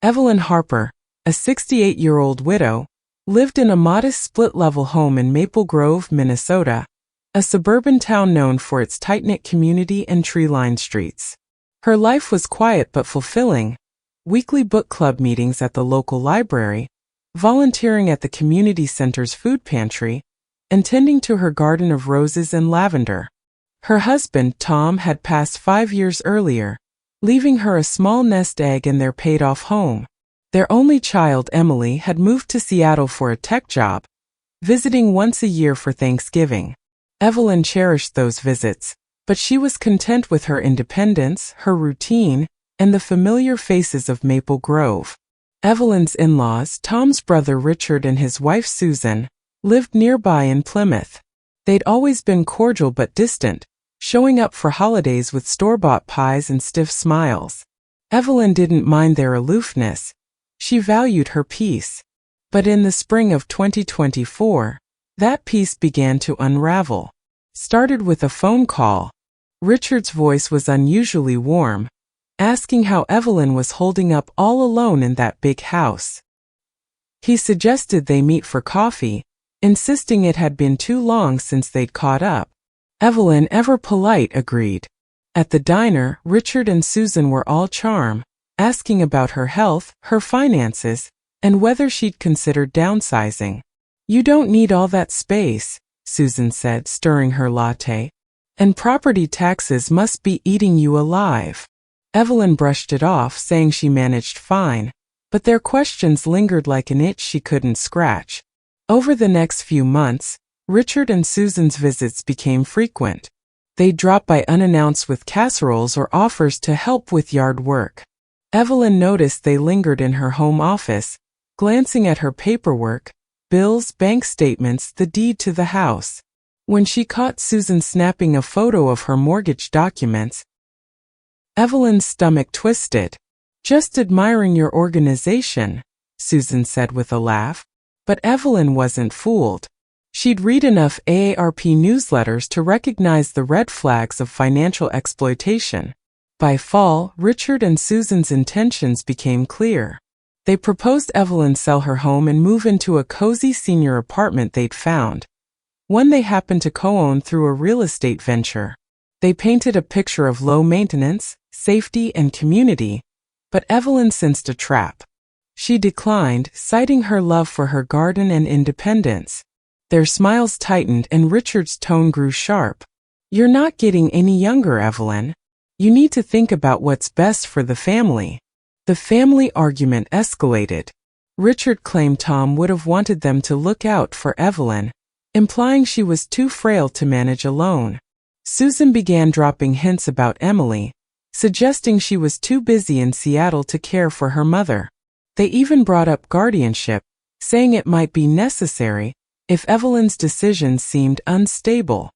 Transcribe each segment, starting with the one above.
Evelyn Harper, a 68-year-old widow, lived in a modest split-level home in Maple Grove, Minnesota, a suburban town known for its tight-knit community and tree-lined streets. Her life was quiet but fulfilling: weekly book club meetings at the local library, volunteering at the community center's food pantry, and tending to her garden of roses and lavender. Her husband, Tom, had passed 5 years earlier, leaving her a small nest egg in their paid-off home. Their only child, Emily, had moved to Seattle for a tech job, visiting once a year for Thanksgiving. Evelyn cherished those visits, but she was content with her independence, her routine, and the familiar faces of Maple Grove. Evelyn's in-laws, Tom's brother Richard and his wife Susan, lived nearby in Plymouth. They'd always been cordial but distant, showing up for holidays with store-bought pies and stiff smiles. Evelyn didn't mind their aloofness. She valued her peace. But in the spring of 2024, that peace began to unravel. Started with a phone call. Richard's voice was unusually warm, asking how Evelyn was holding up all alone in that big house. He suggested they meet for coffee, insisting it had been too long since they'd caught up. Evelyn, ever polite, agreed. At the diner, Richard and Susan were all charm, asking about her health, her finances, and whether she'd considered downsizing. "You don't need all that space," Susan said, stirring her latte. "And property taxes must be eating you alive." Evelyn brushed it off, saying she managed fine, but their questions lingered like an itch she couldn't scratch. Over the next few months, Richard and Susan's visits became frequent. They'd drop by unannounced with casseroles or offers to help with yard work. Evelyn noticed they lingered in her home office, glancing at her paperwork, bills, bank statements, the deed to the house. When she caught Susan snapping a photo of her mortgage documents, Evelyn's stomach twisted. "Just admiring your organization," Susan said with a laugh. But Evelyn wasn't fooled. She'd read enough AARP newsletters to recognize the red flags of financial exploitation. By fall, Richard and Susan's intentions became clear. They proposed Evelyn sell her home and move into a cozy senior apartment they'd found, one they happened to co-own through a real estate venture. They painted a picture of low maintenance, safety, and community, but Evelyn sensed a trap. She declined, citing her love for her garden and independence. Their smiles tightened and Richard's tone grew sharp. "You're not getting any younger, Evelyn. You need to think about what's best for the family." The family argument escalated. Richard claimed Tom would have wanted them to look out for Evelyn, implying she was too frail to manage alone. Susan began dropping hints about Emily, suggesting she was too busy in Seattle to care for her mother. They even brought up guardianship, saying it might be necessary if Evelyn's decisions seemed unstable.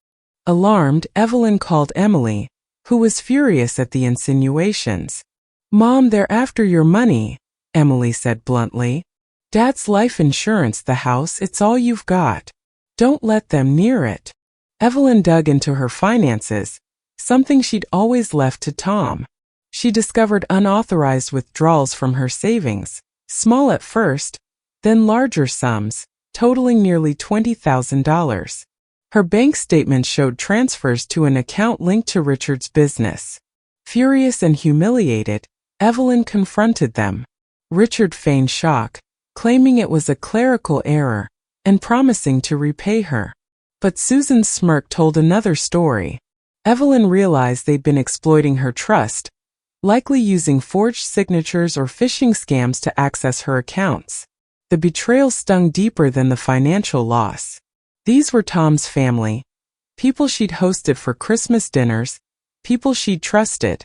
Alarmed, Evelyn called Emily, who was furious at the insinuations. "Mom, they're after your money," Emily said bluntly. "Dad's life insurance, the house, it's all you've got. Don't let them near it." Evelyn dug into her finances, something she'd always left to Tom. She discovered unauthorized withdrawals from her savings, small at first, then larger sums, totaling nearly $20,000. Her bank statement showed transfers to an account linked to Richard's business. Furious and humiliated, Evelyn confronted them. Richard feigned shock, claiming it was a clerical error, and promising to repay her. But Susan's smirk told another story. Evelyn realized they'd been exploiting her trust, likely using forged signatures or phishing scams to access her accounts. The betrayal stung deeper than the financial loss. These were Tom's family, people she'd hosted for Christmas dinners, people she'd trusted.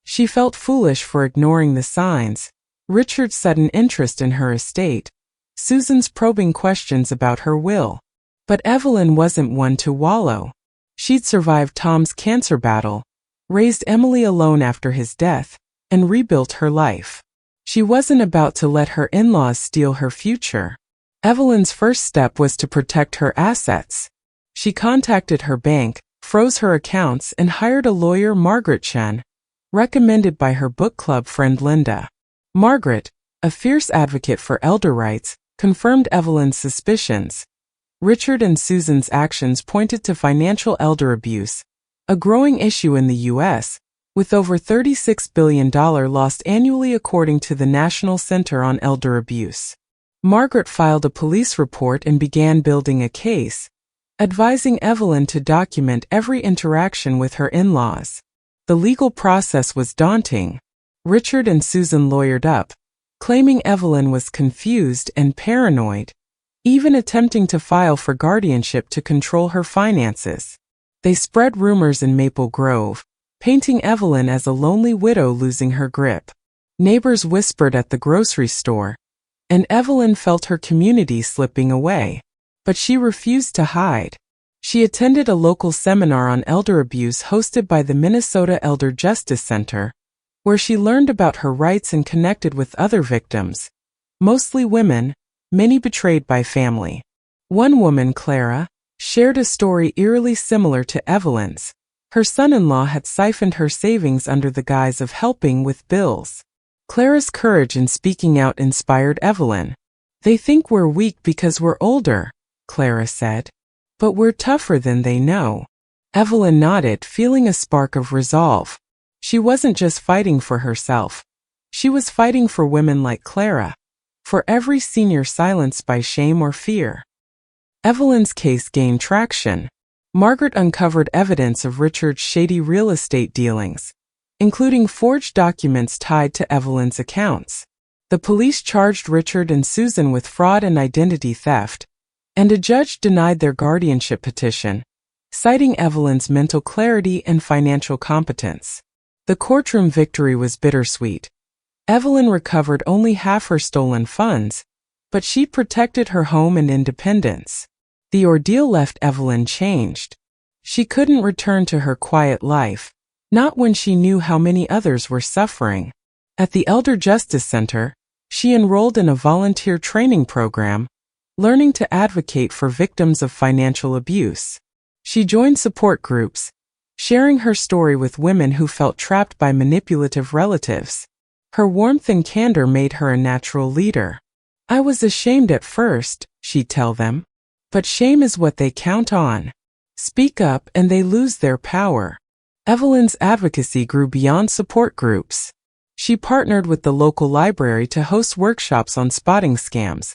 She felt foolish for ignoring the signs: Richard's sudden interest in her estate, Susan's probing questions about her will. But Evelyn wasn't one to wallow. She'd survived Tom's cancer battle, raised Emily alone after his death, and rebuilt her life. She wasn't about to let her in-laws steal her future. Evelyn's first step was to protect her assets. She contacted her bank, froze her accounts, and hired a lawyer, Margaret Chen, recommended by her book club friend Linda. Margaret, a fierce advocate for elder rights, confirmed Evelyn's suspicions. Richard and Susan's actions pointed to financial elder abuse, a growing issue in the U.S., with over $36 billion lost annually according to the National Center on Elder Abuse. Margaret filed a police report and began building a case, advising Evelyn to document every interaction with her in-laws. The legal process was daunting. Richard and Susan lawyered up, claiming Evelyn was confused and paranoid, even attempting to file for guardianship to control her finances. They spread rumors in Maple Grove, painting Evelyn as a lonely widow losing her grip. Neighbors whispered at the grocery store, and Evelyn felt her community slipping away. But she refused to hide. She attended a local seminar on elder abuse hosted by the Minnesota Elder Justice Center, where she learned about her rights and connected with other victims, mostly women, many betrayed by family. One woman, Clara, shared a story eerily similar to Evelyn's. Her son-in-law had siphoned her savings under the guise of helping with bills. Clara's courage in speaking out inspired Evelyn. "They think we're weak because we're older," Clara said. "But we're tougher than they know." Evelyn nodded, feeling a spark of resolve. She wasn't just fighting for herself. She was fighting for women like Clara, for every senior silenced by shame or fear. Evelyn's case gained traction. Margaret uncovered evidence of Richard's shady real estate dealings, including forged documents tied to Evelyn's accounts. The police charged Richard and Susan with fraud and identity theft, and a judge denied their guardianship petition, citing Evelyn's mental clarity and financial competence. The courtroom victory was bittersweet. Evelyn recovered only half her stolen funds, but she protected her home and independence. The ordeal left Evelyn changed. She couldn't return to her quiet life, not when she knew how many others were suffering. At the Elder Justice Center, she enrolled in a volunteer training program, learning to advocate for victims of financial abuse. She joined support groups, sharing her story with women who felt trapped by manipulative relatives. Her warmth and candor made her a natural leader. "I was ashamed at first," she'd tell them. "But shame is what they count on. Speak up and they lose their power." Evelyn's advocacy grew beyond support groups. She partnered with the local library to host workshops on spotting scams,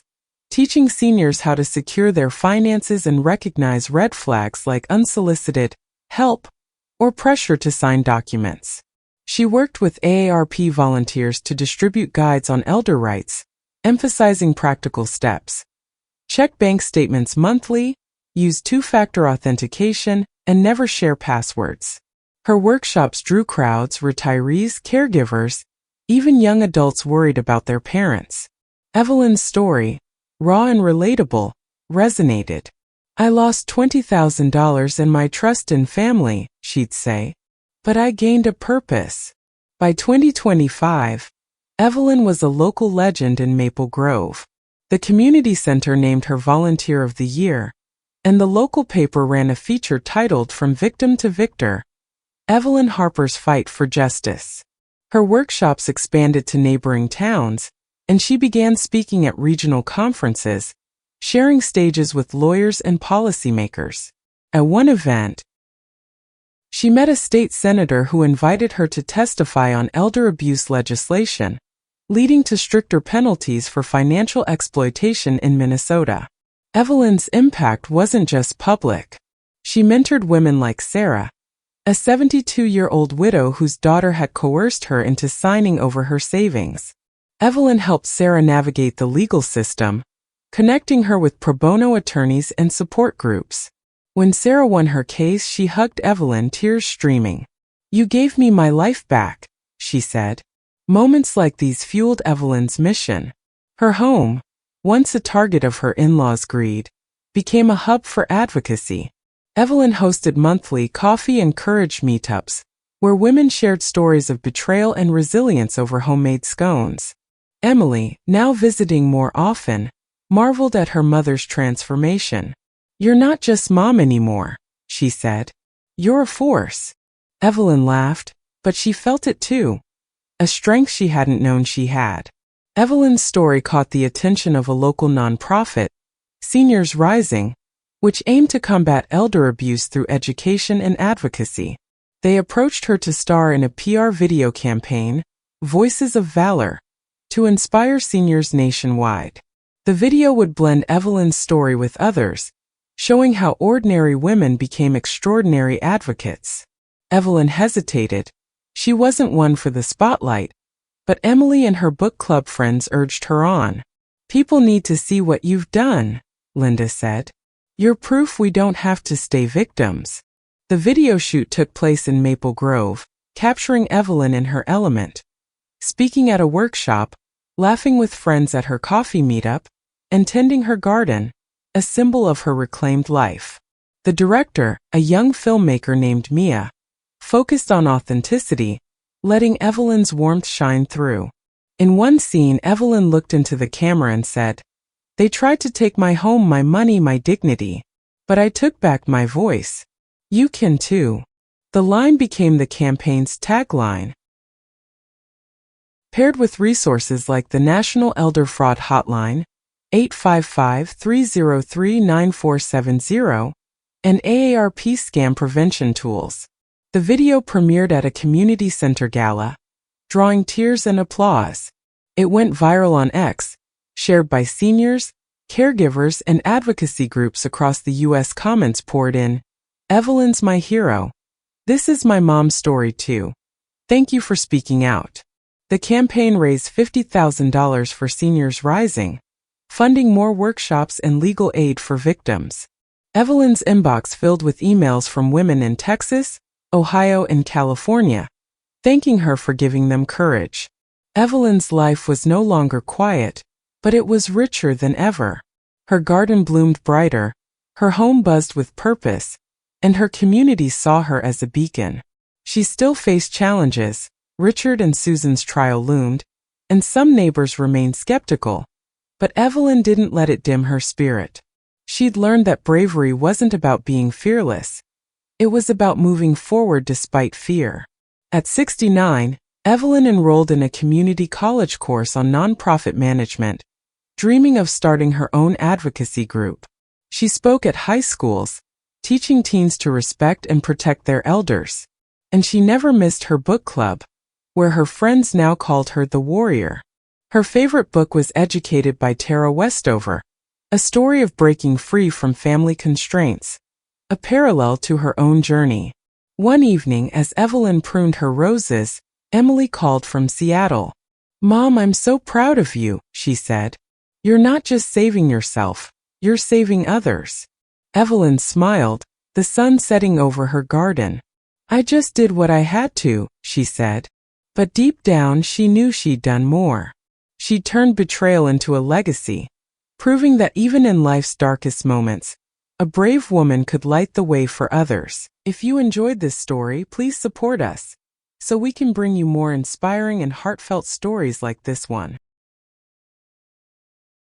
teaching seniors how to secure their finances and recognize red flags like unsolicited help or pressure to sign documents. She worked with AARP volunteers to distribute guides on elder rights, emphasizing practical steps. Check bank statements monthly, use two-factor authentication, and never share passwords. Her workshops drew crowds, retirees, caregivers, even young adults worried about their parents. Evelyn's story, raw and relatable, resonated. "I lost $20,000 and my trust in family," she'd say, "but I gained a purpose." By 2025, Evelyn was a local legend in Maple Grove. The community center named her Volunteer of the Year, and the local paper ran a feature titled From Victim to Victor: Evelyn Harper's Fight for Justice. Her workshops expanded to neighboring towns, and she began speaking at regional conferences, sharing stages with lawyers and policymakers. At one event, she met a state senator who invited her to testify on elder abuse legislation, leading to stricter penalties for financial exploitation in Minnesota. Evelyn's impact wasn't just public. She mentored women like Sarah, a 72-year-old widow whose daughter had coerced her into signing over her savings. Evelyn helped Sarah navigate the legal system, connecting her with pro bono attorneys and support groups. When Sarah won her case, she hugged Evelyn, tears streaming. "You gave me my life back," she said. Moments like these fueled Evelyn's mission. Her home, once a target of her in-laws' greed, became a hub for advocacy. Evelyn hosted monthly coffee and courage meetups, where women shared stories of betrayal and resilience over homemade scones. Emily, now visiting more often, marveled at her mother's transformation. "You're not just mom anymore," she said. "You're a force." Evelyn laughed, but she felt it too, a strength she hadn't known she had. Evelyn's story caught the attention of a local nonprofit, Seniors Rising, which aimed to combat elder abuse through education and advocacy. They approached her to star in a PR video campaign, Voices of Valor, to inspire seniors nationwide. The video would blend Evelyn's story with others, showing how ordinary women became extraordinary advocates. Evelyn hesitated. She wasn't one for the spotlight, but Emily and her book club friends urged her on. "People need to see what you've done," Linda said. "You're proof we don't have to stay victims." The video shoot took place in Maple Grove, capturing Evelyn in her element, speaking at a workshop, laughing with friends at her coffee meetup, and tending her garden, a symbol of her reclaimed life. The director, a young filmmaker named Mia, focused on authenticity, letting Evelyn's warmth shine through. In one scene, Evelyn looked into the camera and said, "They tried to take my home, my money, my dignity, but I took back my voice. You can too." The line became the campaign's tagline. Paired with resources like the National Elder Fraud Hotline, 855-303-9470, and AARP scam prevention tools. The video premiered at a community center gala, drawing tears and applause. It went viral on X, shared by seniors, caregivers, and advocacy groups across the U.S. Comments poured in, "Evelyn's my hero. This is my mom's story too. Thank you for speaking out." The campaign raised $50,000 for Seniors Rising, funding more workshops and legal aid for victims. Evelyn's inbox filled with emails from women in Texas, Ohio, and California, thanking her for giving them courage. Evelyn's life was no longer quiet, but it was richer than ever. Her garden bloomed brighter, her home buzzed with purpose, and her community saw her as a beacon. She still faced challenges. Richard and Susan's trial loomed, and some neighbors remained skeptical, but Evelyn didn't let it dim her spirit. She'd learned that bravery wasn't about being fearless. It was about moving forward despite fear. At 69, Evelyn enrolled in a community college course on nonprofit management, dreaming of starting her own advocacy group. She spoke at high schools, teaching teens to respect and protect their elders. And she never missed her book club, where her friends now called her the warrior. Her favorite book was Educated by Tara Westover, a story of breaking free from family constraints, a parallel to her own journey. One evening, as Evelyn pruned her roses, Emily called from Seattle. "Mom, I'm so proud of you," she said. "You're not just saving yourself, you're saving others." Evelyn smiled, the sun setting over her garden. "I just did what I had to," she said. But deep down, she knew she'd done more. She'd turned betrayal into a legacy, proving that even in life's darkest moments, a brave woman could light the way for others. If you enjoyed this story, please support us, so we can bring you more inspiring and heartfelt stories like this one.